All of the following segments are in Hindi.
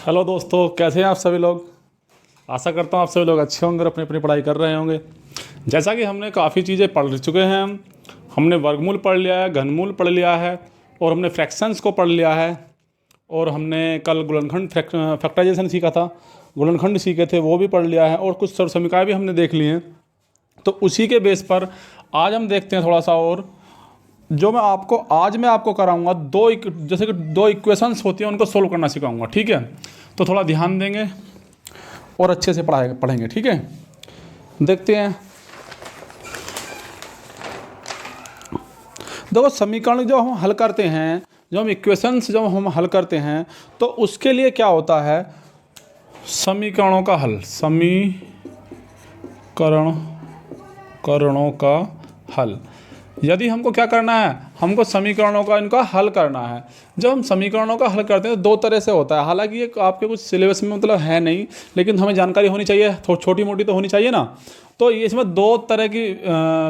हेलो दोस्तों, कैसे हैं आप सभी लोग। आशा करता हूँ आप सभी लोग अच्छे होंगे और अपनी अपनी पढ़ाई कर रहे होंगे। जैसा कि हमने काफ़ी चीज़ें पढ़ चुके हैं, हमने वर्गमूल पढ़ लिया है, घनमूल पढ़ लिया है और हमने फ्रैक्शंस को पढ़ लिया है। और हमने कल गुणनखंड फैक्टराइजेशन सीखा था, गुणनखंड सीखे थे, वो भी पढ़ लिया है और कुछ सर्वसमीकाएँ भी हमने देख ली हैं। तो उसी के बेस पर आज हम देखते हैं थोड़ा सा, और जो आज मैं आपको कराऊंगा जैसे कि दो इक्वेशंस होती हैं, उनको सोल्व करना सिखाऊंगा। ठीक है, तो थोड़ा ध्यान देंगे और अच्छे से पढ़ेंगे। ठीक है, देखते हैं। देखो, समीकरण जो हम हल करते हैं, जो हम इक्वेशंस जब हम हल करते हैं, तो उसके लिए क्या होता है, समीकरणों का हल, समीकरणों का हल। यदि हमको क्या करना है, हमको समीकरणों का इनका हल करना है। जब हम समीकरणों का हल करते हैं तो दो तरह से होता है। हालांकि ये आपके कुछ सिलेबस में मतलब है नहीं, लेकिन हमें जानकारी होनी चाहिए, छोटी मोटी तो होनी चाहिए ना। तो इसमें दो तरह की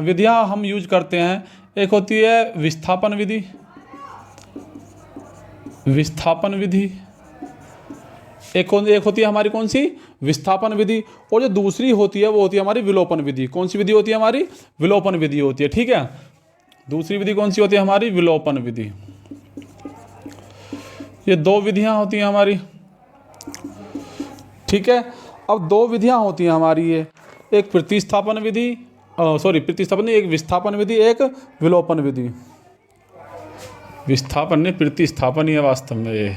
विधियां हम यूज करते हैं। एक होती है विस्थापन विधि, एक होती है हमारी कौन सी, विस्थापन विधि। और जो दूसरी होती है वो होती है हमारी विलोपन विधि। कौन सी विधि होती है हमारी, विलोपन विधि होती है। ठीक है, दूसरी विधि कौन सी होती है हमारी, विलोपन विधि। ये दो विधियां होती हैं हमारी। ठीक है, अब दो विधियां होती हैं हमारी, ये एक प्रतिस्थापन विधि, प्रतिस्थापन नहीं, एक विस्थापन विधि, एक विलोपन विधि। विस्थापन नहीं, प्रतिस्थापन ही है वास्तव में। ये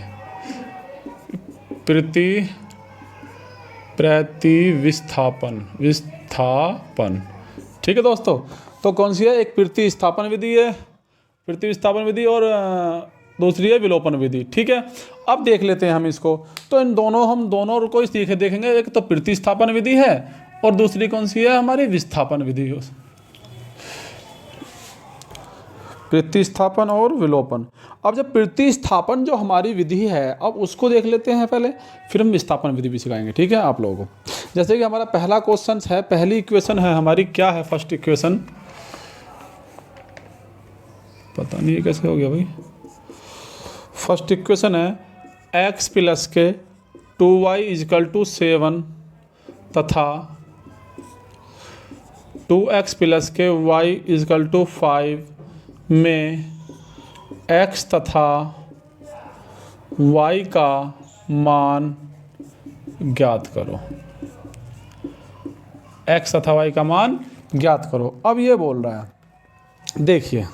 विस्थापन। ठीक है दोस्तों, तो कौन सी है, एक प्रतिस्थापन विधि है, प्रतिस्थापन विधि, और दूसरी है विलोपन विधि। ठीक है, अब देख लेते हैं हम इसको। तो हम दोनों को देखेंगे। एक तो प्रतिस्थापन विधि है और दूसरी कौन सी है हमारी, विस्थापन विधि। प्रतिस्थापन और विलोपन। अब जब प्रतिस्थापन जो हमारी विधि है, अब उसको देख लेते हैं पहले, फिर हम विस्थापन विधि भी सिखाएंगे। ठीक है आप लोगों को। जैसे कि हमारा पहला क्वेश्चन है, पहली इक्वेशन है हमारी, क्या है फर्स्ट इक्वेशन, पता नहीं है कैसे हो गया भाई। फर्स्ट इक्वेशन है x प्लस के 2y इजकल टू 7 तथा 2x plus k y is equal to 5 में x तथा y का मान ज्ञात करो। x तथा y का मान ज्ञात करो। अब ये बोल रहा है, देखिए,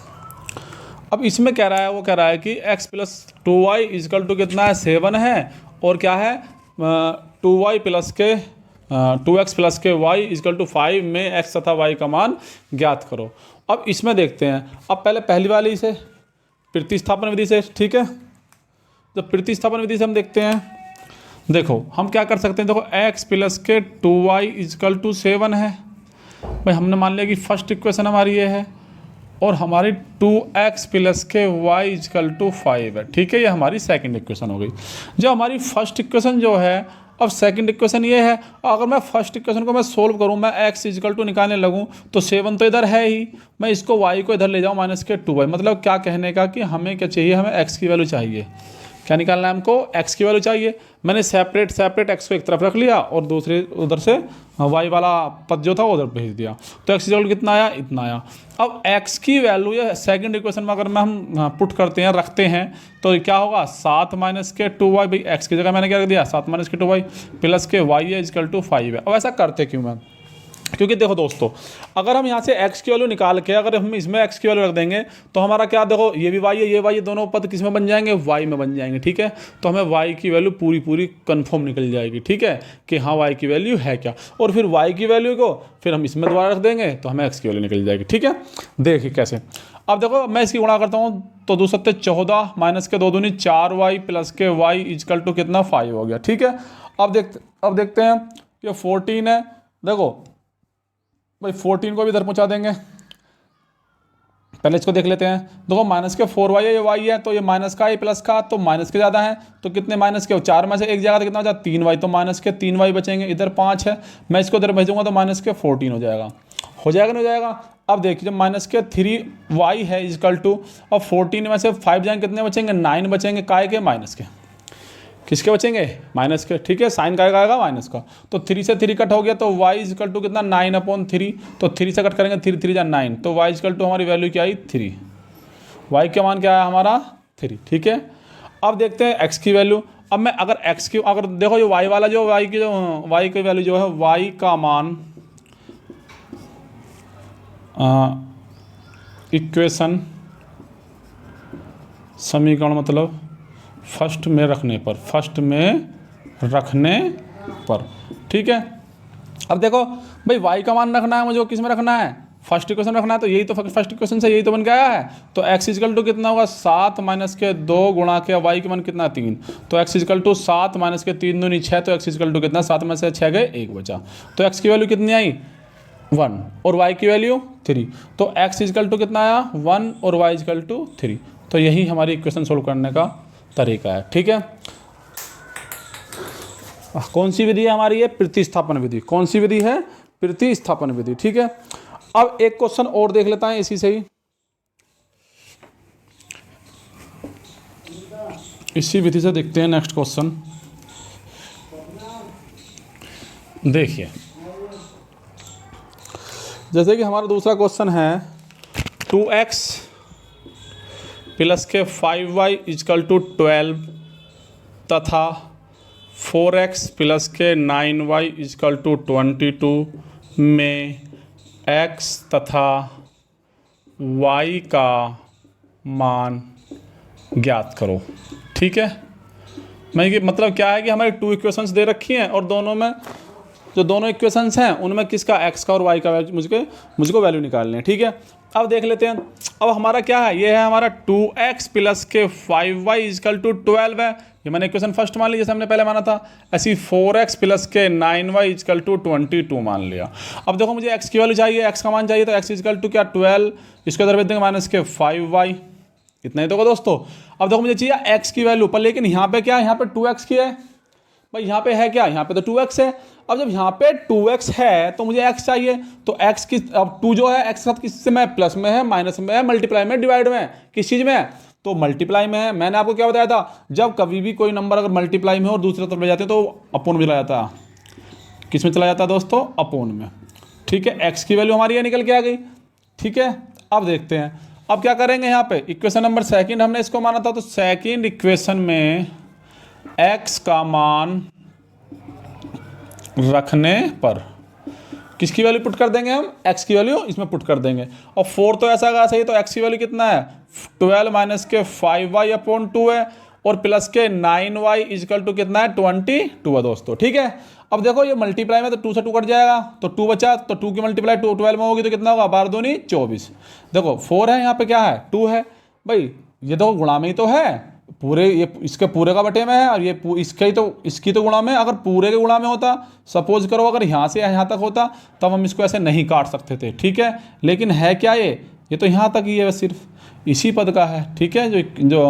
अब इसमें कह रहा है, वो कह रहा है कि x plus 2y is equal to कितना है, 7 है, और क्या है 2x plus k y is equal to 5 में x तथा y का मान ज्ञात करो। अब इसमें देखते हैं, अब पहले पहली वाली से, प्रतिस्थापन विधि से। ठीक है, तो प्रतिस्थापन विधि से हम देखते हैं। देखो हम क्या कर सकते हैं, देखो x प्लस के 2y इजकल टू 7 है भाई। हमने मान लिया कि फर्स्ट इक्वेशन हमारी ये है, और हमारी 2x plus k y is equal to 5 है। ठीक है, ये हमारी सेकंड इक्वेशन हो गई। जो हमारी फर्स्ट इक्वेशन जो है, अब सेकंड इक्वेशन ये है। अगर मैं फर्स्ट इक्वेशन को मैं सोल्व करूं, मैं x इजकल टू निकालने लगूं, तो 7 तो इधर है ही, मैं इसको y को इधर ले जाऊं माइनस के 2y। मतलब क्या कहने का कि हमें क्या चाहिए, हमें x की वैल्यू चाहिए। क्या निकालना है हमको, x की वैल्यू चाहिए। मैंने सेपरेट x को एक तरफ रख लिया और दूसरे उधर से y वाला पद जो था उधर भेज दिया, तो x इक्वल कितना आया, इतना आया। अब x की वैल्यू ये सेकंड इक्वेशन में अगर हम पुट करते हैं, रखते हैं, तो क्या होगा, 7 माइनस के 2y भाई। x की जगह मैंने क्या रख दिया, 7 माइनस के 2y प्लस के y है इजकल टू 5 है। अब ऐसा करते क्यों मैं, क्योंकि देखो दोस्तों, अगर हम यहाँ से x की वैल्यू निकाल के अगर हम इसमें x की वैल्यू रख देंगे, तो हमारा क्या, देखो ये भी y है, ये y है, दोनों पद किस में बन जाएंगे, y में बन जाएंगे। ठीक है, तो हमें y की वैल्यू पूरी कंफर्म निकल जाएगी। ठीक है, कि हाँ y की वैल्यू है क्या, और फिर y की वैल्यू को फिर हम इसमें दोबारा रख देंगे, तो हमें x की वैल्यू निकल जाएगी। ठीक है, देखिए कैसे। अब देखो मैं इसकी गुणा करता हूँ, तो 2 सत्ते 14 माइनस के 2 दूनी 4y plus k y is equal to कितना, 5 हो गया। ठीक है, अब देखते हैं, ये 14 है। देखो भाई 14 को भी इधर पहुंचा देंगे, पहले इसको देख लेते हैं। देखो माइनस के 4y है, ये y है, तो ये माइनस का, ये प्लस का, तो माइनस के ज़्यादा है, तो कितने माइनस के, 4 में से एक जगह तो कितना हो जाए, 3y, तो माइनस के 3y बचेंगे। इधर 5 है, मैं इसको इधर भेजूंगा तो माइनस के 14 हो जाएगा। नहीं हो जाएगा। अब देखिए, जब माइनस के 3y है इजकल टू, अब 14 में से 5 जाएंगे, कितने बचेंगे, 9 बचेंगे, काय के, माइनस के। किसके बचेंगे, माइनस के, ठीक है। साइन का आएगा माइनस का, तो 3 से 3 कट हो गया, तो y इजकल टू कितना 9/3, तो 3 से कट करेंगे 3 3 जा 9, तो y इजकल टू हमारी वैल्यू क्या आई 3, y का मान क्या आया हमारा 3, ठीक है। अब देखते हैं x की वैल्यू। अब मैं अगर x की, अगर देखो ये y वाला जो y की वैल्यू जो है, y का मान इक्वेशन समीकरण मतलब फर्स्ट में रखने पर, ठीक है। अब देखो भाई y का मान रखना है मुझे, किस में रखना है, फर्स्ट इक्वेशन रखना है, तो यही तो फर्स्ट इक्वेशन से यही तो बन के आया है। तो x इजकल टू कितना होगा 7 माइनस के 2 गुणा के y के मान कितना 3, तो x इजकल टू 7 माइनस के 3 दूनी 6, तो x इजकल टू कितना 7 में से 6 गए 1 बचा, तो x की वैल्यू कितनी आई 1 और y की वैल्यू 3, तो x इजकल टू कितना आया 1 और y इजकल टू 3। तो यही हमारी इक्वेशन सोल्व करने का तरीका है, ठीक है। कौन सी विधि है हमारी, ये प्रतिस्थापन विधि। कौन सी विधि है, प्रतिस्थापन विधि, ठीक है। अब एक क्वेश्चन और देख लेता है इसी से ही, इसी विधि से देखते हैं नेक्स्ट क्वेश्चन। देखिए जैसे कि हमारा दूसरा क्वेश्चन है 2x प्लस के 5y इजकल टू 12 तथा 4x प्लस के 9y इजकल टू 22 में x तथा y का मान ज्ञात करो, ठीक है। मैं कि मतलब क्या है कि हमारी 2 इक्वेशंस दे रखी हैं और दोनों में जो दोनों इक्वेशंस हैं उनमें किसका x का और y का मुझको वैल्यू निकालनी है, ठीक है। अब देख लेते हैं। अब हमारा क्या है, ये है हमारा 2x प्लस के 5y इजकल टू 12 है, ये मैंने इक्वेशन फर्स्ट मान ली जैसे हमने पहले माना था। ऐसी 4x प्लस के 9y इजकल टू 22 मान लिया। अब देखो मुझे x की वैल्यू चाहिए, x का मान चाहिए, तो x इजकल टू क्या 12, इसको इधर भेज देंगे माइनस के 5y, इतना ही तो दोस्तों। अब देखो मुझे चाहिए x की वैल्यू पर, लेकिन यहाँ पे क्या है, यहाँ पे 2x की है भाई, यहाँ पे है क्या, यहाँ पे तो 2x है। अब जब यहाँ पे 2x है तो मुझे x चाहिए, तो x की अब 2 जो है x के साथ किससे में, प्लस में है, माइनस में है, मल्टीप्लाई में, डिवाइड में है, किस चीज़ में है, तो मल्टीप्लाई में है। मैंने आपको क्या बताया था, जब कभी भी कोई नंबर अगर मल्टीप्लाई में हो और दूसरे तरफ ले जाते हैं तो अपोन में चला जाता है, किस में चला जाता है दोस्तों, अपोन में, ठीक है। x की वैल्यू हमारी ये निकल के आ गई, ठीक है। अब देखते हैं अब क्या करेंगे, यहाँ पे इक्वेशन नंबर सेकंड हमने इसको माना था, तो सेकंड इक्वेशन में x का मान रखने पर किसकी वैल्यू पुट कर देंगे, हम x की वैल्यू इसमें पुट कर देंगे। और 4 तो ऐसा का सही, तो x की वैल्यू कितना है 12 माइनस के 5y अपॉन 2 है, और प्लस के 9y इजकल टू कितना है 22 है दोस्तों, ठीक है। अब देखो ये मल्टीप्लाई में तो 2 से 2 कट जाएगा, तो 2 बचा, तो 2 की मल्टीप्लाई 12 में होगी तो कितना होगा 12 दूनी 24। देखो 4 है, यहाँ पे क्या है 2 है भाई, ये तो गुणा में ही तो है पूरे, ये इसके पूरे का बटे में है, और ये इसके ही तो इसकी तो गुणा में, अगर पूरे के गुणा में होता, सपोज करो अगर यहाँ से यहाँ तक होता तब हम इसको ऐसे नहीं काट सकते थे, ठीक है। लेकिन है क्या ये तो यहाँ तक ही है, सिर्फ इसी पद का है, ठीक है, जो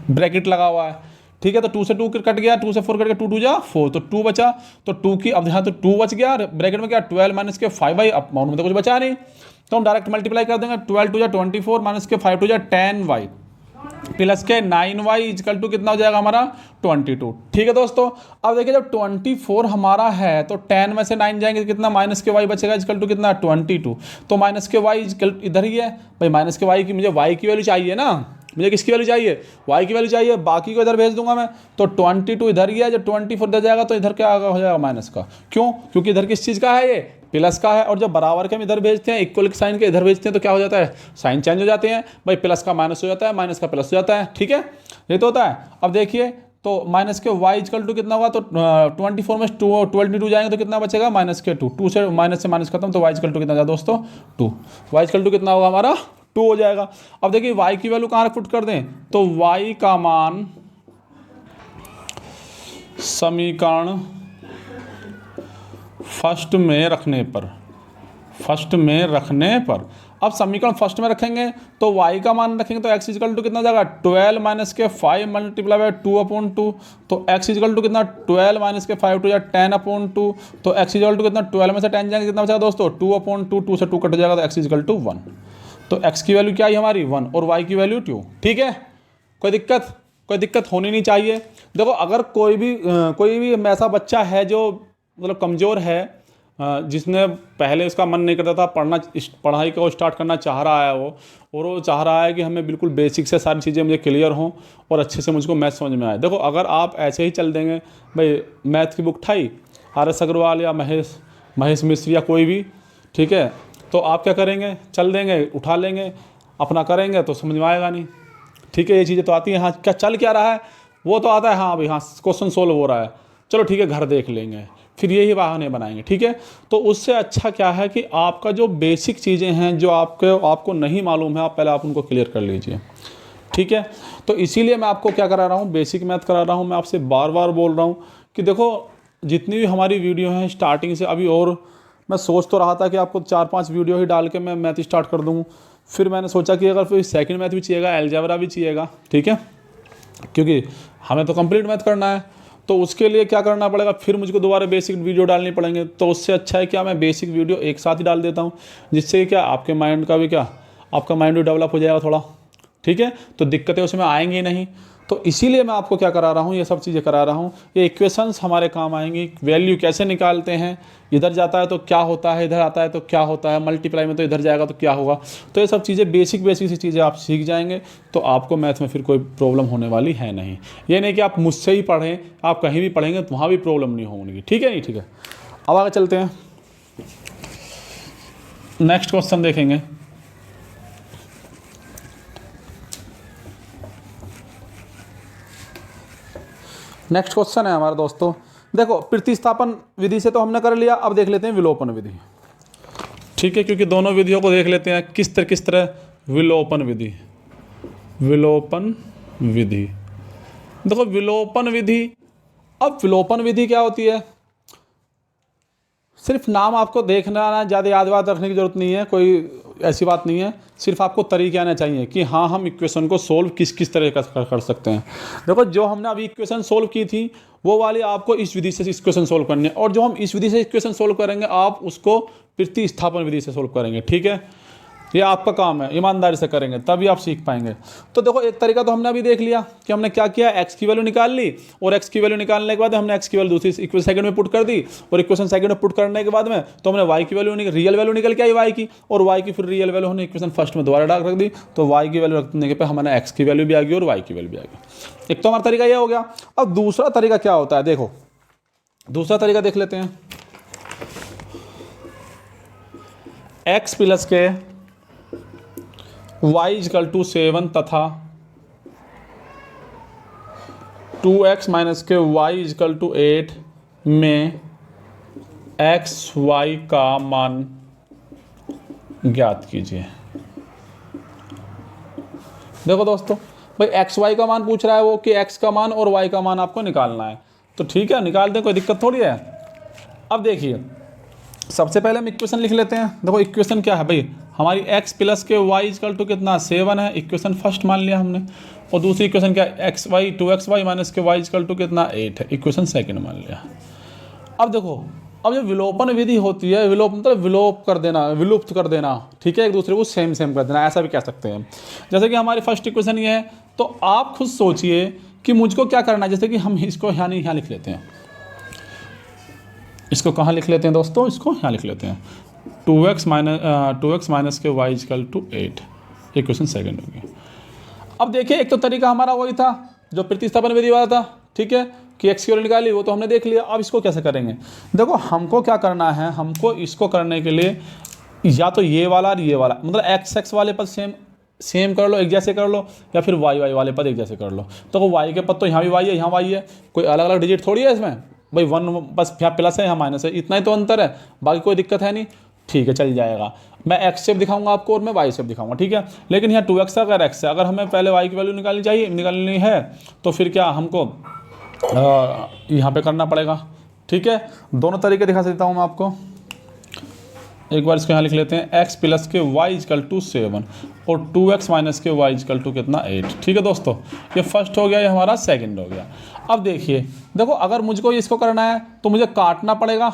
ब्रैकेट लगा हुआ है, ठीक है। तो 2 से 2 कट गया, 2 से 4 कट गया, 2 2 जा 4, तो 2 बचा, तो 2 की अब यहाँ तो 2 बच गया, ब्रैकेट में क्या 12 माइनस के 5y, अमाउंट में तो कुछ बचा नहीं, तो हम डायरेक्ट मल्टीप्लाई कर देंगे, 12 2 जा 24 माइनस के 5 2 जा 10y प्लस के 9y इजकल टू कितना हो जाएगा हमारा 22, ठीक है दोस्तों। अब देखिए जब 24 हमारा है तो 10 में से 9 जाएंगे कितना, माइनस के y बचेगा इजकल टू कितना 22, तो माइनस के y इजकल इधर ही है भाई, माइनस के y की मुझे y की वैल्यू चाहिए ना, मुझे किसकी वैल्यू चाहिए, y की वैल्यू चाहिए, बाकी को इधर भेज दूंगा मैं, तो 22 इधर ही है, जब 24 इधर जाएगा तो इधर क्या हो जाएगा माइनस का, क्यों, क्योंकि इधर किस चीज़ का है, ये प्लस का है, और जब बराबर के हम इधर भेजते हैं, इक्वल के साइन के इधर भेजते हैं तो क्या हो जाता है, साइन चेंज हो जाते हैं भाई, प्लस का माइनस हो जाता है, माइनस का प्लस हो जाता है, ठीक है, ये तो होता है। अब देखिए तो माइनस के y इजकल टू कितना होगा, तो 24 में 22 जाएंगे तो कितना बचेगा माइनस के 2 से माइनस खत्म, तो y इजकल टू कितना जाएगा दोस्तों 2, y इजकल टू कितना होगा हमारा 2 हो जाएगा। अब देखिए y की वैल्यू कहाँ पुट कर दें, तो y का मान समीकरण फर्स्ट में रखने पर, अब समीकरण फर्स्ट में रखेंगे तो y का मान रखेंगे तो x इजकल टू कितना जाएगा 12 माइनस के 5 मल्टीप्लाई बाय 2/2, तो x इजकल टू कितना 12 माइनस के 5 2 या 10/2, तो x इजकल टू कितना 12 में से 10 जाएंगे कितना बचेगा दोस्तों 2/2, 2 से 2 कट जाएगा तो x इजकल टू 1, तो x की वैल्यू क्या है हमारी 1 और y की वैल्यू 2, ठीक है, कोई दिक्कत कोई दिक्कत होनी नहीं चाहिए। देखो अगर कोई भी ऐसा बच्चा है जो मतलब कमज़ोर है, जिसने पहले उसका मन नहीं करता था पढ़ाई को स्टार्ट करना चाह रहा है और वो चाह रहा है कि हमें बिल्कुल बेसिक से सारी चीज़ें मुझे क्लियर हों और अच्छे से मुझको मैथ समझ में आए। देखो अगर आप ऐसे ही चल देंगे, भाई मैथ की बुक उठाई RS अग्रवाल या महेश मिश्र या कोई भी, ठीक है, तो आप क्या करेंगे, चल देंगे, उठा लेंगे, अपना करेंगे तो समझ में आएगा नहीं। ठीक है, ये चीज़ें तो आती हैं, हाँ क्या चल क्या रहा है वो तो आता है, हाँ भाई हाँ क्वेश्चन सोल्व हो रहा है, चलो ठीक है घर देख लेंगे, फिर यही बहाने बनाएंगे। ठीक है, तो उससे अच्छा क्या है कि आपका जो बेसिक चीज़ें हैं जो आपको नहीं मालूम है, आप पहले आप उनको क्लियर कर लीजिए। ठीक है, तो इसीलिए मैं आपको क्या करा रहा हूँ, बेसिक मैथ करा रहा हूँ। मैं आपसे बार बार बोल रहा हूँ कि देखो जितनी भी हमारी वीडियो हैं स्टार्टिंग से अभी, और मैं सोच तो रहा था कि आपको 4-5 वीडियो ही डाल के मैं मैथ स्टार्ट कर दूँ, फिर मैंने सोचा कि अगर फिर सेकंड मैथ भी चाहिएगा, अलजेब्रा भी चाहिएगा, ठीक है, क्योंकि हमें तो कंप्लीट मैथ करना है, तो उसके लिए क्या करना पड़ेगा, फिर मुझको दोबारा बेसिक वीडियो डालनी पड़ेंगे। तो उससे अच्छा है क्या मैं बेसिक वीडियो एक साथ ही डाल देता हूँ, जिससे क्या आपके माइंड का भी क्या, आपका माइंड भी डेवलप हो जाएगा थोड़ा। ठीक है, तो दिक्कतें उसमें आएंगी नहीं। तो इसीलिए मैं आपको क्या करा रहा हूँ, ये सब चीज़ें करा रहा हूँ। ये इक्वेशंस हमारे काम आएंगी, वैल्यू कैसे निकालते हैं, इधर जाता है तो क्या होता है, इधर आता है तो क्या होता है, मल्टीप्लाई में तो इधर जाएगा तो क्या होगा। तो ये सब चीज़ें बेसिक सी चीज़ें आप सीख जाएंगे, तो आपको मैथ में फिर कोई प्रॉब्लम होने वाली है नहीं। ये नहीं कि आप मुझसे ही पढ़ें, आप कहीं भी पढ़ेंगे तो वहाँ भी प्रॉब्लम नहीं होगी। ठीक है नहीं, ठीक है, अब आगे चलते हैं, नेक्स्ट क्वेश्चन देखेंगे। नेक्स्ट क्वेश्चन है हमारे दोस्तों, देखो प्रतिस्थापन विधि से तो हमने कर लिया, अब देख लेते हैं विलोपन विधि। ठीक है, क्योंकि दोनों विधियों को देख लेते हैं किस तरह विलोपन विधि। देखो विलोपन विधि, अब विलोपन विधि क्या होती है, सिर्फ नाम आपको देखना ना, ज़्यादा याद रखने की जरूरत नहीं है, कोई ऐसी बात नहीं है, सिर्फ आपको तरीके आने चाहिए कि हाँ हम इक्वेशन को सोल्व किस तरह का कर सकते हैं। देखो जो हमने अभी इक्वेशन सोल्व की थी वो वाली आपको इस विधि से इक्वेशन सोल्व करनी है, और जो हम इस विधि से इक्वेशन सोल्व करेंगे आप उसको प्रतिस्थापन विधि से सोल्व करेंगे। ठीक है, ये आपका काम है, ईमानदारी से करेंगे तभी आप सीख पाएंगे। तो देखो एक तरीका तो हमने अभी देख लिया कि हमने क्या किया, एक्स की वैल्यू निकाल ली, और एक्स की वैल्यू निकालने के बाद हमने एक्स की वैल्यू दूसरी इक्वेशन सेकंड में पुट कर दी, और इक्वेशन सेकंड में पुट करने के बाद में तो हमने वाई की वैल्यू रियल वैल्यू निकल के आई वाई की, और वाई की फिर रियल वैल्यू हमने इक्वेशन फर्स्ट में दोबारा डाल रख दी, तो वाई की वैल्यू रखने के पे हमारे एक्स की वैल्यू भी आ गई और वाई की वैल्यू भी आ गई। एक तो हमारा तरीका ये हो गया। अब दूसरा तरीका क्या होता है, देखो दूसरा तरीका देख लेते हैं, एक्स प्लस के y=7 तथा 2x माइनस के y=8 में x y का मान ज्ञात कीजिए। देखो दोस्तों, भाई x y का मान पूछ रहा है वो, कि x का मान और y का मान आपको निकालना है, तो ठीक है निकाल दें, कोई दिक्कत थोड़ी है। अब देखिए सबसे पहले हम इक्वेशन लिख लेते हैं। देखो इक्वेशन क्या है भाई, हमारी x प्लस के y= कितना 7 है, इक्वेशन फर्स्ट मान लिया हमने, और दूसरी इक्वेशन क्या एक्स वाई 2xy माइनस के y= कितना 8 है, इक्वेशन सेकंड मान लिया। अब देखो, अब जो विलोपन विधि होती है, विलोप मतलब विलुप्त कर देना, ठीक है, एक दूसरे को सेम कर देना, ऐसा भी कह सकते हैं। जैसे कि हमारी फर्स्ट इक्वेशन ये है, तो आप खुद सोचिए कि मुझको क्या करना है। जैसे कि हम इसको यहाँ लिख लेते हैं, इसको कहाँ लिख लेते हैं दोस्तों, इसको यहाँ लिख लेते हैं, 2x माइनस के y=8, इक्वेशन सेकंड होगी। अब देखिए एक तो तरीका हमारा वही था जो प्रतिस्थापन विधि वाला था, ठीक है, कि x की वैल्यू निकाली, वो तो हमने देख लिया। अब इसको कैसे करेंगे, देखो हमको क्या करना है, हमको इसको करने के लिए या तो ये वाला और ये वाला, मतलब x वाले पद सेम कर लो, एक जैसे कर लो, या फिर y वाले पद एक जैसे कर लो। तो y के पद तो यहाँ भी y है, यहाँ y है, कोई अलग अलग डिजिट थोड़ी है इसमें भाई, 1 बस यहाँ प्लस है यहाँ माइनस है, इतना ही तो अंतर है, बाकी कोई दिक्कत है नहीं। ठीक है चल जाएगा, मैं एक्स शेप दिखाऊंगा आपको और मैं वाई शेप दिखाऊंगा, ठीक है। लेकिन यहाँ 2x अगर एक्स है, अगर हमें पहले वाई की वैल्यू निकालनी है तो फिर क्या हमको यहाँ पे करना पड़ेगा, ठीक है। दोनों तरीके दिखा सकता हूँ मैं आपको, एक बार इसको यहाँ लिख लेते हैं, x प्लस के y=7 और 2x माइनस के y= कितना 8, ठीक है दोस्तों। ये फर्स्ट हो गया, ये हमारा सेकंड हो गया। अब देखिए, देखो अगर मुझको इसको करना है तो मुझे काटना पड़ेगा,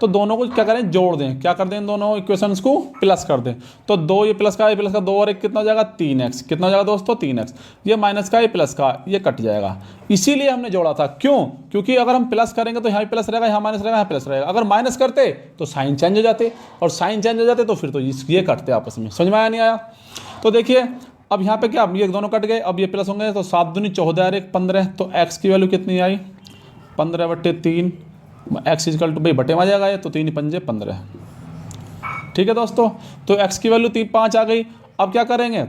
तो दोनों को क्या करें, जोड़ दें। क्या कर दें, दोनों इक्वेशंस को प्लस कर दें। तो 2 ये प्लस का, ये प्लस का, 2 और 1 कितना हो जाएगा, 3x। कितना हो जाएगा दोस्तों, 3x। ये माइनस का, ये प्लस का, ये कट जाएगा। इसीलिए हमने जोड़ा था। क्यों, क्योंकि अगर हम प्लस करेंगे तो यहाँ प्लस रहेगा, यहाँ माइनस रहेगा, यहाँ प्लस रहेगा। अगर माइनस करते तो साइन चेंज हो जाते, और साइन चेंज हो जाते तो फिर तो ये कटते आपस में। समझ में आया नहीं आया? तो देखिए अब यहाँ पे क्या, ये दोनों कट गए, अब ये प्लस होंगे तो 7 दूनी 14 और 1 15। तो x की वैल्यू कितनी आई, 15/3। x इजकल टू, भाई बटे में आ जाएगा ये, तो 3 पंजे 15। ठीक है दोस्तों, तो x की वैल्यू 5 आ गई। अब क्या करेंगे,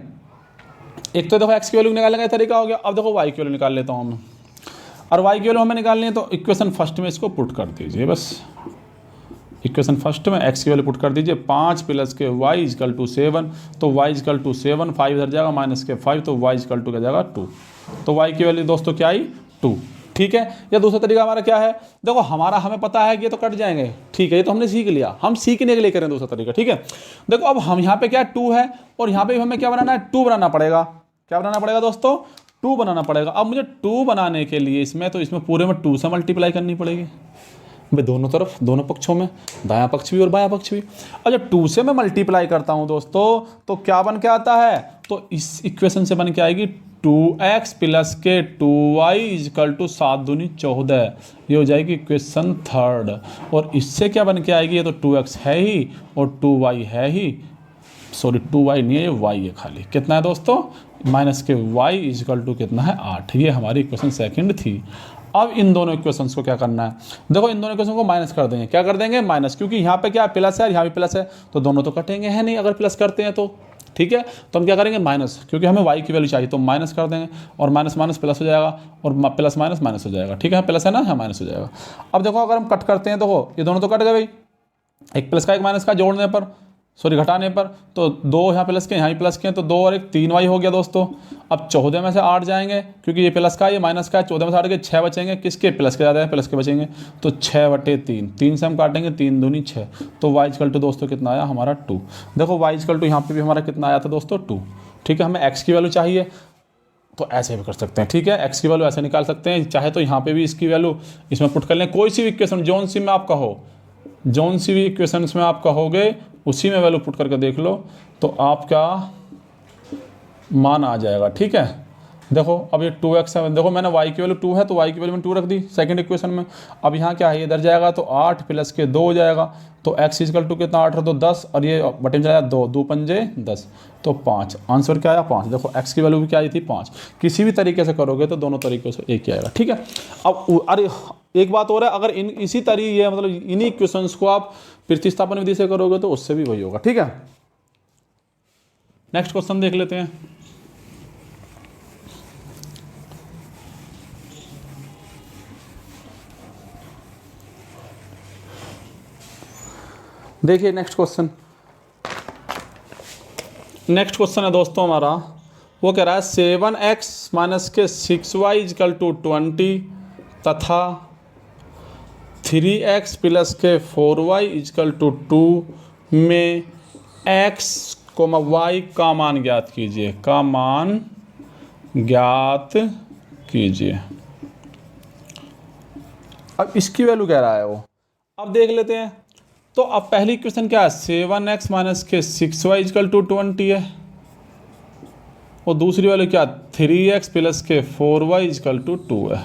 एक तो देखो x की वैल्यू निकालने का तरीका हो गया। अब देखो y की वैल्यू निकाल लेता हूँ मैं, और y की वैल्यू हमें निकालनी है। तो इक्वेशन फर्स्ट में इसको पुट कर दीजिए, बस इक्वेशन फर्स्ट में x की वैल्यू पुट कर दीजिए। 5 plus k y is equal to 7, तो y इजकल टू 7, 5 इधर जाएगा माइनस के 5, तो y इजकल टू क्या जाएगा 2। तो y की वैल्यू दोस्तों क्या आई, 2। ठीक है, या दूसरा तरीका हमारा क्या है, देखो हमें पता है कि ये तो कट जाएंगे। ठीक है, ये तो हमने सीख लिया, हम सीखने के लिए करें दूसरा तरीका। ठीक है, देखो अब हम यहाँ पे क्या 2 है, और यहाँ पे हमें क्या बनाना है, 2 बनाना पड़ेगा। क्या बनाना पड़ेगा दोस्तों, 2 बनाना पड़ेगा। अब मुझे 2 बनाने के लिए इसमें पूरे में 2 से मल्टीप्लाई करनी पड़ेगी भाई, दोनों तरफ, दोनों पक्षों में, दायां पक्ष भी और बायां पक्ष भी। और जब 2 से मैं मल्टीप्लाई करता हूं दोस्तों, तो क्या बन के आता है, तो इस इक्वेशन से बन के आएगी 2x प्लस के 2y इजकल टू 7 दूनी 14। ये हो जाएगी इक्वेशन थर्ड। और इससे क्या बन के आएगी, ये तो 2x है ही और 2y है ही, सॉरी 2y नहीं है, ये y है खाली। कितना है दोस्तों, माइनस के y इजकल टू कितना है, 8। ये हमारी इक्वेशन सेकंड थी। अब इन दोनों इक्वेशंस को क्या करना है, देखो इन दोनों इक्वेशन को माइनस कर देंगे। क्या कर देंगे, माइनस, क्योंकि यहाँ पे क्या प्लस है, यहाँ भी प्लस है, तो दोनों तो कटेंगे है नहीं अगर प्लस करते हैं तो। ठीक है, तो हम क्या करेंगे, माइनस, क्योंकि हमें y की वैल्यू चाहिए तो माइनस कर देंगे, और माइनस माइनस प्लस हो जाएगा, और प्लस माइनस माइनस हो जाएगा। ठीक है, प्लस है ना, यहाँ माइनस हो जाएगा। अब देखो अगर हम कट करते हैं, देखो ये दोनों तो कट गए भाई, एक प्लस का एक माइनस का जोड़ने पर, सॉरी घटाने पर, तो 2 यहाँ प्लस के, यहाँ ही प्लस के हैं, तो 2 और 1 3y हो गया दोस्तों। अब 14 में से 8 जाएंगे, क्योंकि ये प्लस का ये माइनस का है, 14 में से 8 के 6 बचेंगे, किसके, प्लस के ज़्यादा है, प्लस के बचेंगे, तो 6/3, 3 से हम काटेंगे, 3 दूनी 6, तो y इजकल टू दोस्तों कितना आया हमारा 2। देखो y इजकल टू यहाँ पे भी हमारा कितना आया था दोस्तों 2। ठीक है, हमें x की वैल्यू चाहिए तो ऐसे भी कर सकते हैं। ठीक है, x की वैल्यू ऐसे निकाल सकते हैं, चाहे तो यहाँ पे भी इसकी वैल्यू इसमें पुट कर लें, कोई सी भी इक्वेशन जौन सी में आप कहो, जौन सी भी इक्वेशन में आप कहोगे उसी में वैल्यू पुट करके देख लो, तो आपका मान आ जाएगा। ठीक है, देखो अब ये 2x है, देखो मैंने y की वैल्यू 2 है तो y की वैल्यू में 2 रख दी सेकंड इक्वेशन में। अब यहाँ क्या है, इधर जाएगा तो 8 प्लस के 2 हो जाएगा, तो x इजकल टू कितना, 8 है तो 10, और ये बटे में जाएगा 2, 2 पंजे 10, तो 5। आंसर क्या आया, 5। देखो x की वैल्यू भी क्या आई थी, 5। किसी भी तरीके से करोगे तो दोनों तरीके से एक ही आएगा। ठीक है, अब अरे एक बात और है, अगर इसी तरीके मतलब इन्हीं इक्वेशंस को आप प्रतिस्थापन विधि से करोगे तो उससे भी वही होगा। ठीक है, नेक्स्ट क्वेश्चन देख लेते हैं। देखिए नेक्स्ट क्वेश्चन है दोस्तों हमारा, वो कह रहा है 7x माइनस के 6y इजकल टू 20 तथा 3x प्लस के 4y इजकल टू 2 में x, y का मान ज्ञात कीजिए, का मान ज्ञात कीजिए। अब इसकी वैल्यू कह रहा है वो, अब देख लेते हैं। तो अब पहली क्वेश्चन क्या है, 7x माइनस के 6y इजकल टू 20 है, और दूसरी वाली क्या, 3x प्लस के 4y इजकल टू 2 है।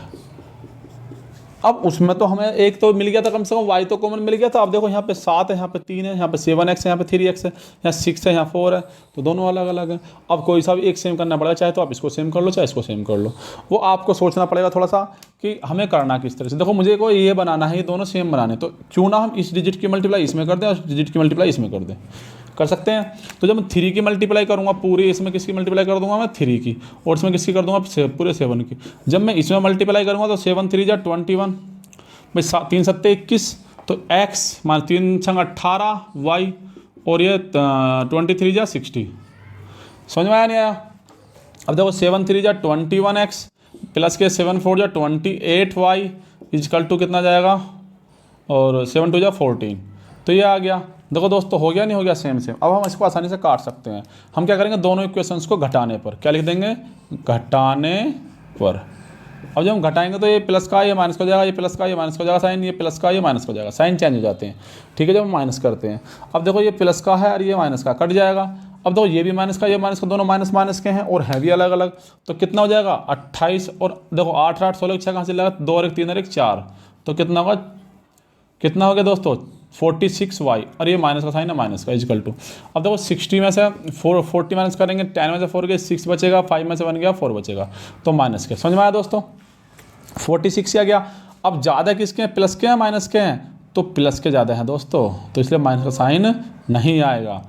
अब उसमें तो हमें एक तो मिल गया था, कम से कम y तो कॉमन मिल गया था। अब देखो यहाँ पे 7 है, यहाँ पे 3 है, यहाँ पे 7x है, यहाँ पे 3x है, यहाँ 6 है, यहाँ 4 है, तो दोनों अलग अलग है। अब कोई सा भी एक सेम करना पड़ेगा, चाहे तो आप इसको सेम कर लो, चाहे इसको सेम कर लो, वो आपको सोचना पड़ेगा थोड़ा सा कि हमें करना किस तरह से। देखो मुझे को ये बनाना है, ये दोनों सेम बनाने, तो क्यों ना हम इस डिजिट की मल्टीप्लाई इसमें कर दें और इस डिजिट की मल्टीप्लाई इसमें कर दें, कर सकते हैं। तो जब मैं 3 की मल्टीप्लाई करूँगा पूरी, इसमें किसकी मल्टीप्लाई कर दूंगा मैं, 3 की, और इसमें किसकी कर दूंगा, पूरे 7 की। जब मैं इसमें मल्टीप्लाई करूँगा तो 7 3 जा 21, भाई 3 7 21, तो x मान 3 संग 18 y, और ये 23 जा 60। समझ में आया नहीं आया? अब देखो 7 3 जा 21x प्लस के 7 4 जा 28y इजकल टू कितना जाएगा, और 7 2 जा 14, तो ये आ गया। देखो दोस्तों हो गया नहीं हो गया, सेम सेम। अब हम इसको आसानी से काट सकते हैं। हम क्या करेंगे, दोनों इक्वेशंस को घटाने पर क्या लिख देंगे, घटाने पर अब जब हम घटाएंगे तो ये प्लस का ये माइनस का हो जाएगा, ये प्लस का ये माइनस का हो जाएगा साइन, ये प्लस का ये माइनस का हो जाएगा, साइन चेंज हो जाते हैं, ठीक है, जब हम माइनस करते हैं। अब देखो ये प्लस का है और ये माइनस का कट जाएगा। अब देखो ये भी माइनस का ये माइनस का, दोनों माइनस माइनस के हैं और है भी अलग अलग, तो कितना हो जाएगा 28 और देखो 8 8 16 6 कहाँ से लगा, 2 और 1 3 और 1 4, तो कितना होगा, कितना हो गया दोस्तों 46y, और ये माइनस का साइन है माइनस का इक्वल टू। अब देखो 60 में से 40 माइनस करेंगे, 10 में से 4 गए 6 बचेगा, 5 में से 1 गया 4 बचेगा, तो माइनस के। समझ में आया दोस्तों, 46 आ गया। अब ज़्यादा किसके हैं, प्लस के हैं माइनस के हैं, तो प्लस के ज़्यादा हैं दोस्तों, तो इसलिए माइनस का साइन नहीं आएगा,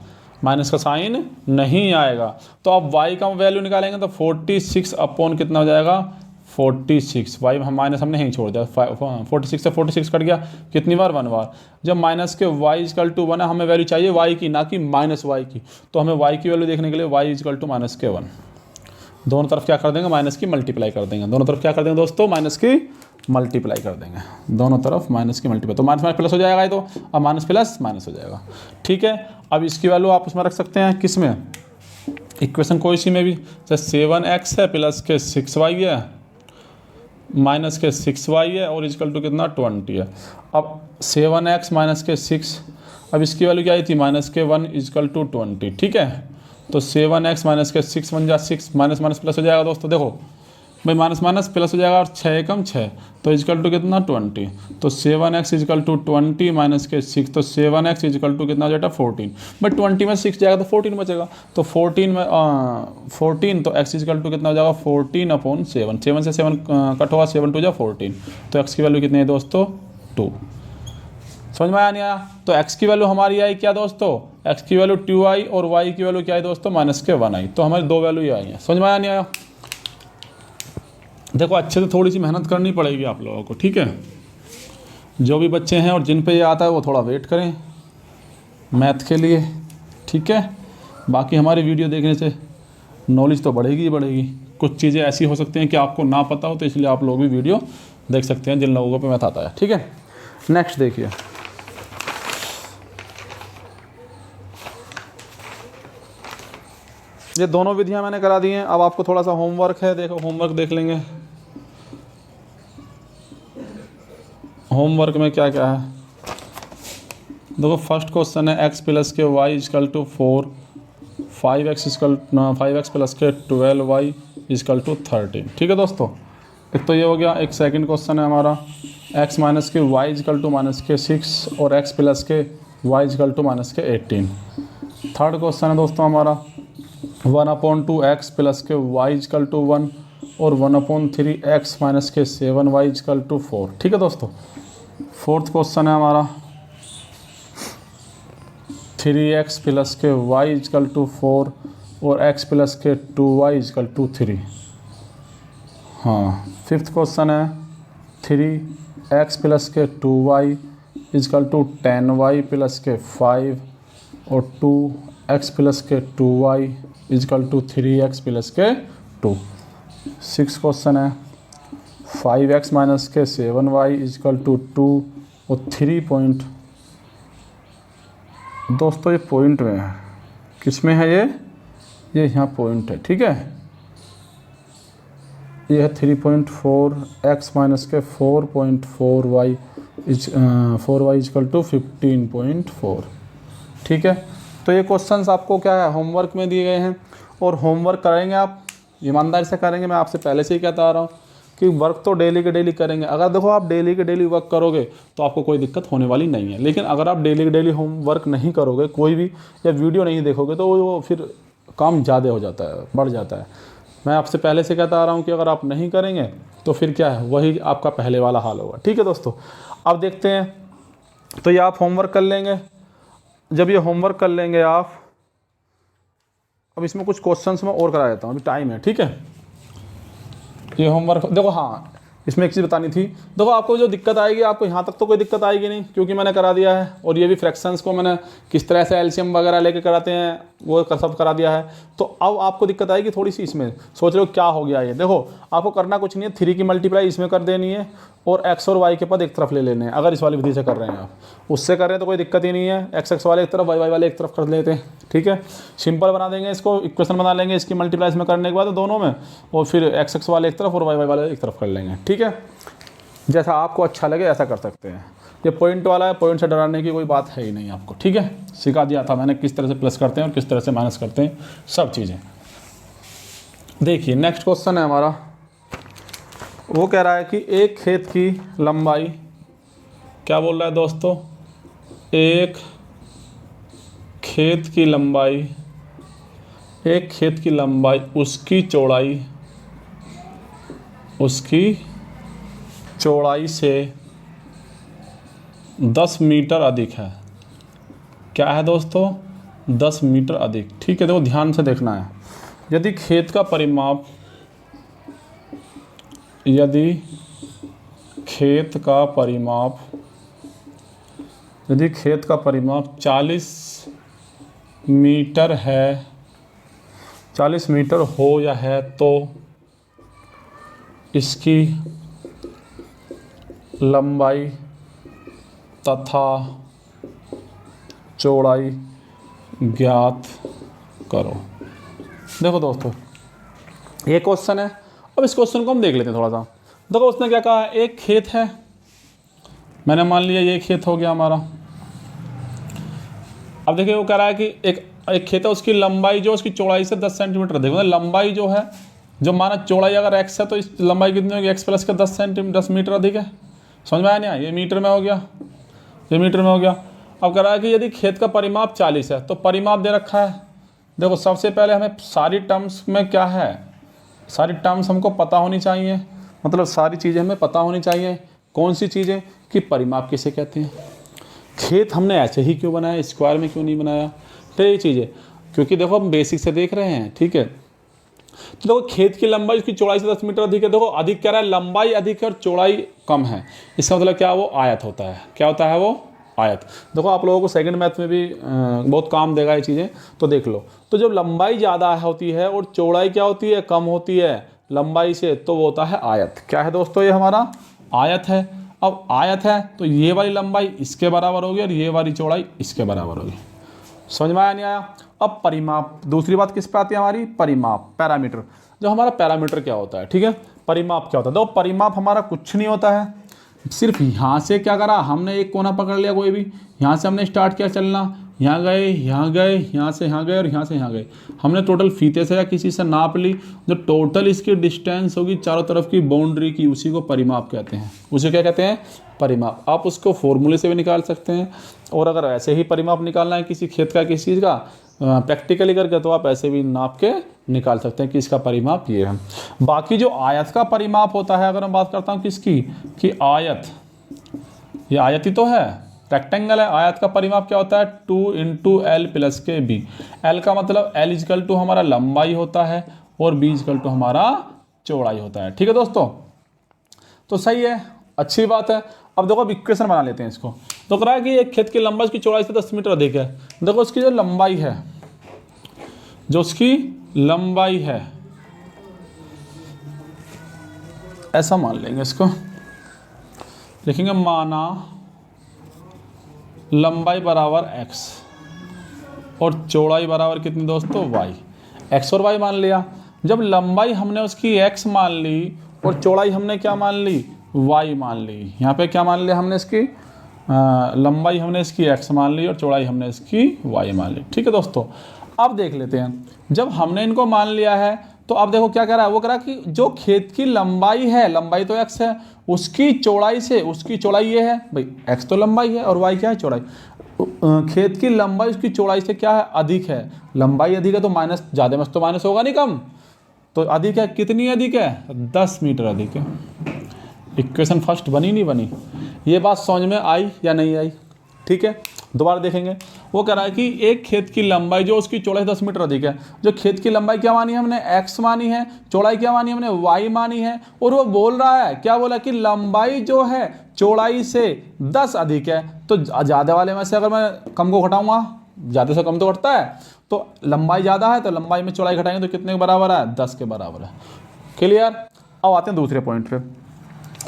माइनस का साइन नहीं आएगा। तो अब y का वैल्यू निकालेंगे तो 46 अपॉन कितना हो जाएगा 46, वाई हम माइनस हमने यहीं छोड़ दिया, 46 से 46 कट गया, कितनी बार 1 बार। जब माइनस के y इक्वल टू 1 है, हमें वैल्यू चाहिए y की, ना कि माइनस y की, तो हमें y की वैल्यू देखने के लिए y इक्वल टू माइनस के 1, दोनों तरफ क्या कर देंगे माइनस की मल्टीप्लाई कर देंगे, दोनों तरफ क्या कर देंगे दोस्तों माइनस की मल्टीप्लाई कर देंगे, दोनों तरफ माइनस की मल्टीप्लाई, तो माइनस माइनस प्लस हो जाएगा ये, तो अब माइनस प्लस माइनस हो जाएगा, ठीक है। अब इसकी वैल्यू आप उसमें रख सकते हैं, किस में, इक्वेशन कोई सी में भी, जैसे 7x है प्लस के 6y है माइनस के 6y है और इक्वल टू कितना 20 है। अब 7x माइनस के 6, अब इसकी वैल्यू क्या आई थी माइनस के 1 इक्वल टू 20, ठीक है। तो 7x माइनस के 6 1 जा 6, माइनस माइनस प्लस हो जाएगा दोस्तों, देखो भाई माइनस माइनस प्लस हो जाएगा और 6 कम 6, तो इक्वल टू कितना 20, तो 7x इक्वल टू 20 माइनस के 6, तो 7x इक्वल टू कितना हो जाएगा 14, बट 20 में 6 जाएगा तो 14 बचेगा, तो 14 में 14, तो x इक्वल टू कितना हो जाएगा 14 अपॉन 7, 7 से 7 कट होगा, 7 2 जा 14, तो x की वैल्यू कितनी है दोस्तों 2। समझ में आया नहीं आया, तो x की वैल्यू हमारी आई क्या दोस्तों, x की वैल्यू 2i और y की वैल्यू क्या है दोस्तों माइनस के 1i, तो हमारी दो वैल्यू ये आई हैं। समझ में आया नहीं आया, देखो अच्छे से थोड़ी सी मेहनत करनी पड़ेगी आप लोगों को, ठीक है। जो भी बच्चे हैं और जिन पे ये आता है वो थोड़ा वेट करें मैथ के लिए, ठीक है। बाकी हमारी वीडियो देखने से नॉलेज तो बढ़ेगी ही बढ़ेगी, कुछ चीज़ें ऐसी हो सकती हैं कि आपको ना पता हो, तो इसलिए आप लोग भी वीडियो देख सकते हैं जिन लोगों को मैथ आता है, ठीक है। नेक्स्ट देखिए, ये दोनों विधियां मैंने करा दी हैं। अब आपको थोड़ा सा होमवर्क है, देखो होमवर्क देख लेंगे। होमवर्क में क्या क्या है, देखो फर्स्ट क्वेश्चन है x plus k y equal to 4, 5x plus k 12y equal to 13, ठीक है दोस्तों। एक तो ये हो गया। एक सेकंड क्वेश्चन है हमारा x माइनस के y इक्वल टू माइनस के 6 और x plus k y equal to minus के 18। थर्ड क्वेश्चन है दोस्तों हमारा 1/2x plus k y equal to 1 और 1/3x माइनस के 7y इक्वल टू 4, ठीक है दोस्तों। फोर्थ क्वेश्चन है हमारा 3x plus k y equal to 4 और x प्लस के 2y इक्वल टू 3। हाँ, फिफ्थ क्वेश्चन है 3x प्लस के 2y equal to 10y plus के 5 और 2x प्लस के 2y equal to 3x plus के 2। सिक्स क्वेश्चन है 5x माइनस के 7y इक्वल टू 2 और 3 पॉइंट, दोस्तों ये पॉइंट में है, किस में है ये यहाँ पॉइंट है, ठीक है। ये है 3.4x माइनस के 4.4y 4y इक्वल टू 15.4, ठीक है। तो ये क्वेश्चंस आपको क्या है होमवर्क में दिए गए हैं, और होमवर्क करेंगे आप ईमानदारी से करेंगे। मैं आपसे पहले से ही कहता आ रहा हूँ कि वर्क तो डेली के डेली करेंगे। अगर देखो आप डेली के डेली वर्क करोगे तो आपको कोई दिक्कत होने वाली नहीं है, लेकिन अगर आप डेली के डेली होमवर्क नहीं करोगे कोई भी, या वीडियो नहीं देखोगे, तो वो फिर काम ज़्यादा हो जाता है, बढ़ जाता है। मैं आपसे पहले से कहता आ रहा हूँ कि अगर आप नहीं करेंगे तो फिर क्या है, वही आपका पहले वाला हाल होगा, ठीक है दोस्तों। अब देखते हैं, तो ये आप होमवर्क कर लेंगे। जब ये होमवर्क कर लेंगे आप, अब इसमें कुछ क्वेश्चंस मैं और करा देता हूँ, अभी टाइम है, ठीक है। ये होमवर्क देखो, हाँ इसमें एक चीज़ बतानी थी। देखो आपको जो दिक्कत आएगी, आपको यहाँ तक तो कोई दिक्कत आएगी नहीं क्योंकि मैंने करा दिया है, और ये भी फ्रैक्शंस को मैंने किस तरह से एलसीएम वगैरह लेके कराते हैं वो सब करा दिया है। तो अब आपको दिक्कत आएगी थोड़ी सी इसमें, सोच रहे हो क्या हो गया ये। देखो आपको करना कुछ नहीं है, 3 की मल्टीप्लाई इसमें कर देनी है और x और y के पद एक तरफ ले लेने हैं। अगर इस वाली विधि से कर रहे हैं आप, उससे कर रहे हैं तो कोई दिक्कत ही नहीं है, x वाले एक तरफ y वाले एक तरफ कर लेते हैं, ठीक है। सिंपल बना देंगे इसको, इक्वेशन बना लेंगे इसकी मल्टीप्लाई इसमें करने के बाद दोनों में, और फिर x वाले एक तरफ और y वाले एक तरफ कर लेंगे, ठीक है। जैसा आपको अच्छा लगे ऐसा कर सकते हैं। ये पॉइंट वाला है, पॉइंट से डराने की कोई बात है ही नहीं आपको, ठीक है। सिखा दिया था मैंने किस तरह से प्लस करते हैं और किस तरह से माइनस करते हैं, सब चीज़ें। देखिए नेक्स्ट क्वेश्चन है हमारा, वो कह रहा है कि एक खेत की लंबाई, क्या बोल रहा है दोस्तों, एक खेत की लंबाई, एक खेत की लंबाई उसकी चौड़ाई से 10 मीटर अधिक है। क्या है दोस्तों, 10 मीटर अधिक, ठीक है। देखो ध्यान से देखना है, यदि खेत का परिमाप, यदि खेत का परिमाप 40 मीटर है, 40 मीटर हो या है, तो इसकी लंबाई तथा चौड़ाई ज्ञात करो। देखो दोस्तों ये क्वेश्चन है, अब इस क्वेश्चन को हम देख लेते हैं थोड़ा सा। देखो उसने क्या कहा है, एक खेत है, मैंने मान लिया ये खेत हो गया हमारा। अब देखिए वो कह रहा है कि एक खेत है, उसकी लंबाई जो उसकी चौड़ाई से 10 सेंटीमीटर। देखो लंबाई जो है, जो माना चौड़ाई अगर x है तो इस लंबाई कितनी होगी, x प्लस का 10 मीटर अधिक है। समझ में आया नहीं, ये मीटर में हो गया, ये मीटर में हो गया। अब कह रहा है कि यदि खेत का परिमाप 40 है, तो परिमाप दे रखा है। देखो सबसे पहले हमें सारी टर्म्स में क्या है, सारी टर्म्स हमको पता होनी चाहिए, मतलब सारी चीज़ें हमें पता होनी चाहिए। कौन सी चीज़ें, कि परिमाप किसे कहते हैं, खेत हमने ऐसे ही क्यों बनाया, स्क्वायर में क्यों नहीं बनाया, तो ये चीज़ें, क्योंकि देखो हम बेसिक से देख रहे हैं, ठीक है। तो देखो खेत की लंबाई उसकी चौड़ाई से 10 मीटर अधिक है। देखो अधिक कह रहा है, लंबाई अधिक है और चौड़ाई कम है, इसका मतलब क्या, वो आयत होता है। क्या होता है वो, आयत। देखो आप लोगों को सेकंड मैथ में भी बहुत काम देगा ये चीज़ें, तो देख लो। तो जब लंबाई ज़्यादा होती है और चौड़ाई क्या होती है, कम होती है लंबाई से, तो वो होता है आयत। क्या है दोस्तों, ये हमारा आयत है। अब आयत है तो ये वाली लंबाई इसके बराबर होगी और ये वाली चौड़ाई इसके बराबर होगी। समझ में आया नहीं आया। अब परिमाप, दूसरी बात किस पे आती है हमारी, परिमाप, पैरामीटर। जो हमारा पैरामीटर क्या होता है, ठीक है, परिमाप क्या होता है। तो परिमाप हमारा कुछ नहीं होता है, सिर्फ यहाँ से क्या करा हमने, एक कोना पकड़ लिया कोई भी, यहाँ से हमने स्टार्ट किया चलना, यहाँ गए, यहाँ गए, यहाँ से यहाँ गए और यहाँ से यहाँ गए। हमने टोटल फीते से या किसी से नाप ली, जो टोटल इसकी डिस्टेंस होगी चारों तरफ की बाउंड्री की, उसी को परिमाप कहते हैं। उसे क्या कहते हैं, परिमाप। आप उसको फॉर्मूले से भी निकाल सकते हैं, और अगर ऐसे ही परिमाप निकालना है किसी खेत का, किसी चीज़ का प्रैक्टिकली करके, तो आप ऐसे भी नाप के निकाल सकते हैं कि इसका परिमाप ये है। बाकी जो आयत का परिमाप होता है, अगर मैं बात करता हूँ किसकी, कि आयत, ये आयत ही तो है, रेक्टेंगल है। आयत का परिमाप क्या होता है, 2 × L + KB। L का मतलब L = हमारा लंबाई होता है और B = हमारा चौड़ाई होता है, ठीक है दोस्तों। तो सही है, अच्छी बात है। अब देखो अब इक्वेशन बना लेते हैं इसको। तो कह रहा है कि एक खेत की लंबाई उसकी चौड़ाई से 10 मीटर अधिक है। देखो उसकी जो लंबाई है, जो उसकी लंबाई है, ऐसा मान लेंगे इसको, लिखेंगे माना लंबाई बराबर x और चौड़ाई बराबर कितनी दोस्तों, y। x और y मान लिया। जब लंबाई हमने उसकी x मान ली और चौड़ाई हमने क्या मान ली, y मान ली। यहाँ पे क्या मान लिया हमने, इसकी लंबाई हमने इसकी x मान ली और चौड़ाई हमने इसकी y मान ली, ठीक है दोस्तों। अब देख लेते हैं, जब हमने इनको मान लिया है तो अब देखो क्या कह रहा है, वो कह रहा है कि जो खेत की लंबाई है, लंबाई तो x है, उसकी चौड़ाई से, उसकी चौड़ाई ये है भाई, x तो लंबाई है और y क्या है, चौड़ाई। खेत की लंबाई उसकी चौड़ाई से क्या है, अधिक है। लंबाई अधिक है तो माइनस, ज़्यादा में तो माइनस होगा नहीं, कम तो अधिक है। कितनी अधिक है, 10 मीटर अधिक है। इक्वेशन फर्स्ट बनी नहीं बनी, ये बात समझ में आई या नहीं आई, ठीक है। दोबारा देखेंगे। वो कह रहा है कि एक खेत की लंबाई जो उसकी चौड़ाई 10 मीटर अधिक है, जो खेत की लंबाई क्या मानी है हमने, x मानी है, चौड़ाई क्या मानी हमने, y मानी है, और वो बोल रहा है क्या बोला कि लंबाई जो है चौड़ाई से 10 अधिक है। तो ज़्यादा वाले में से अगर मैं कम को घटाऊंगा, ज़्यादा से कम तो घटता है, तो लंबाई ज़्यादा है तो लंबाई में चौड़ाई घटाएंगे तो कितने के बराबर है, 10 के बराबर है। क्लियर। अब आते हैं दूसरे पॉइंट पे।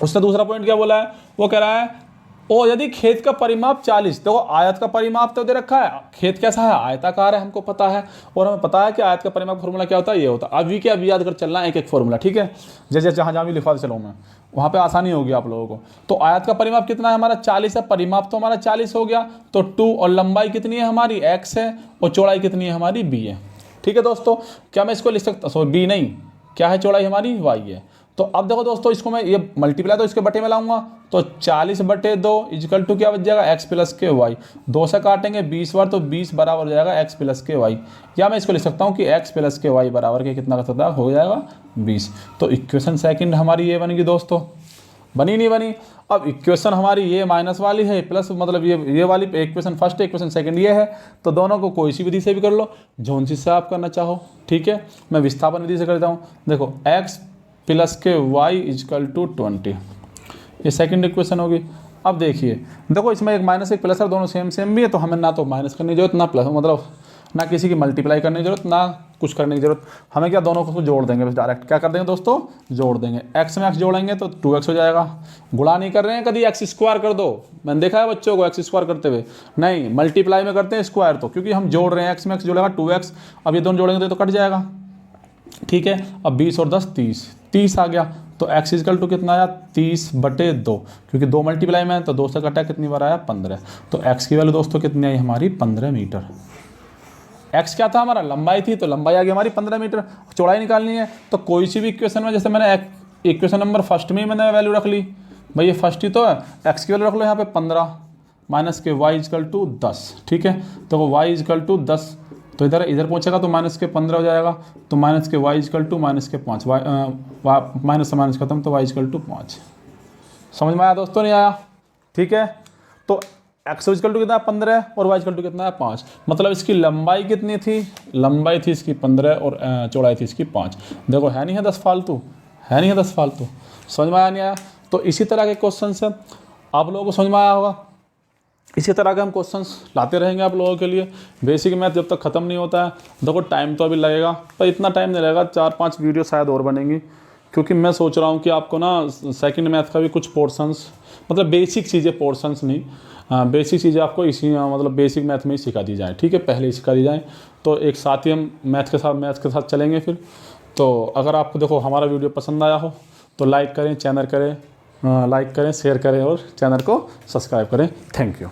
उसने दूसरा पॉइंट क्या बोला है, वो कह रहा है ओ यदि खेत का परिमाप 40, देखो आयत का परिमाप तो दे रखा है, खेत कैसा है, आयताकार है, हमको पता है, और हमें पता है कि आयत का परिमाप फॉर्मूला क्या होता है, ये होता है। अभी क्या अभी याद कर चलना है एक एक फॉर्मूला, ठीक है, जैसे जहाँ जहाँ भी लिखवा चलो मैं, वहाँ पे आसानी होगी आप लोगों को। तो आयत का परिमाप कितना है हमारा, 40 है, परिमाप तो हमारा 40 हो गया, तो 2, और लंबाई कितनी है हमारी, x है, और चौड़ाई कितनी है हमारी, b है। ठीक है दोस्तों, क्या मैं इसको लिख सकता, सॉरी b नहीं, क्या है, चौड़ाई हमारी y है। तो अब देखो दोस्तों, इसको मैं ये मल्टीप्लाई तो इसके बटे में लाऊंगा, तो 40/2 इक्वल टू क्या बच जाएगा, x प्लस के वाई, 2 से काटेंगे 20 बार तो 20 बराबर हो जाएगा x प्लस के वाई। या मैं इसको लिख सकता हूँ कि x प्लस के वाई बराबर के कितना कर सकता है, हो जाएगा 20। तो इक्वेशन सेकंड हमारी ये बनेगी दोस्तों, बनी नहीं बनी। अब इक्वेशन हमारी ये माइनस वाली है, प्लस मतलब ये वाली इक्वेशन फर्स्ट है, इक्वेशन सेकंड ये है, तो दोनों को कोई सी विधि से भी कर लो, जोन सी से आप करना चाहो। ठीक है, मैं विस्थापन विधि से करता हूँ। देखो x प्लस के वाई इजकल टू 20, ये सेकंड इक्वेशन होगी। अब देखिए, देखो इसमें एक माइनस एक प्लस है, दोनों सेम सेम भी है, तो हमें ना तो माइनस करने की जरूरत, ना प्लस, मतलब ना किसी की मल्टीप्लाई करने की जरूरत, ना कुछ करने की जरूरत। हमें क्या, दोनों को जोड़ देंगे बस, डायरेक्ट क्या कर देंगे दोस्तों, जोड़ देंगे। x में x जोड़ेंगे तो 2x हो जाएगा। गुणा नहीं कर रहे हैं, कभी x स्क्वायर कर दो, मैंने देखा है बच्चों को x स्क्वायर करते हुए, नहीं मल्टीप्लाई में करते हैं स्क्वायर, तो क्योंकि हम जोड़ रहे हैं, x में x जोड़ेगा 2x, अब ये दोनों जोड़ेंगे तो कट जाएगा। ठीक है, अब 20 और 10 30 आ गया, तो x इजकल टू कितना आया, 30/2, क्योंकि 2 मल्टीप्लाई में है तो 2 से कटा कितनी बार आया, 15। तो x की वैल्यू दोस्तों कितनी आई हमारी, 15 मीटर। x क्या था हमारा, लंबाई थी, तो लंबाई आ गई हमारी 15 मीटर। चौड़ाई निकालनी है तो कोई सी भी इक्वेशन में, जैसे मैंने इक्वेशन नंबर फर्स्ट में ही मैंने वैल्यू रख ली, भाई ये फर्स्ट ही तो है, x की वैल्यू रख लो यहाँ पे 15 माइनस के y इजकल टू 10। ठीक है, तो y इजकल टू 10, तो इधर पहुंचेगा तो माइनस के 15 हो जाएगा, तो माइनस के y इजकल टू माइनस के 5, माइनस से माइनस खत्म, तो y इजकल टू 5। समझ में आया दोस्तों, नहीं आया? ठीक है, तो x इजकल टू कितना है, 15, और y इजकल टू कितना है, 5। मतलब इसकी लंबाई कितनी थी, लंबाई थी इसकी 15 और चौड़ाई थी इसकी 5। देखो है नहीं है 10 फालतू, है नहीं है 10 फालतू। समझ में आया नहीं आया? तो इसी तरह के क्वेश्चन से आप लोगों को समझ में आया होगा। इसी तरह के हम क्वेश्चंस लाते रहेंगे आप लोगों के लिए। बेसिक मैथ जब तक ख़त्म नहीं होता है, देखो टाइम तो अभी लगेगा, पर इतना टाइम नहीं लगेगा, 4-5 वीडियो शायद और बनेंगी, क्योंकि मैं सोच रहा हूँ कि आपको ना सेकंड मैथ का भी कुछ पोर्शंस, मतलब बेसिक चीज़ें, पोर्शंस नहीं, बेसिक चीज़ें आपको इसी मतलब बेसिक मैथ में ही सिखा दी जाए। ठीक है, पहले ही सिखा दी जाए, तो एक साथ ही हम मैथ के साथ चलेंगे फिर। तो अगर आपको देखो हमारा वीडियो पसंद आया हो तो लाइक करें, शेयर करें और चैनल को सब्सक्राइब करें। Thank you.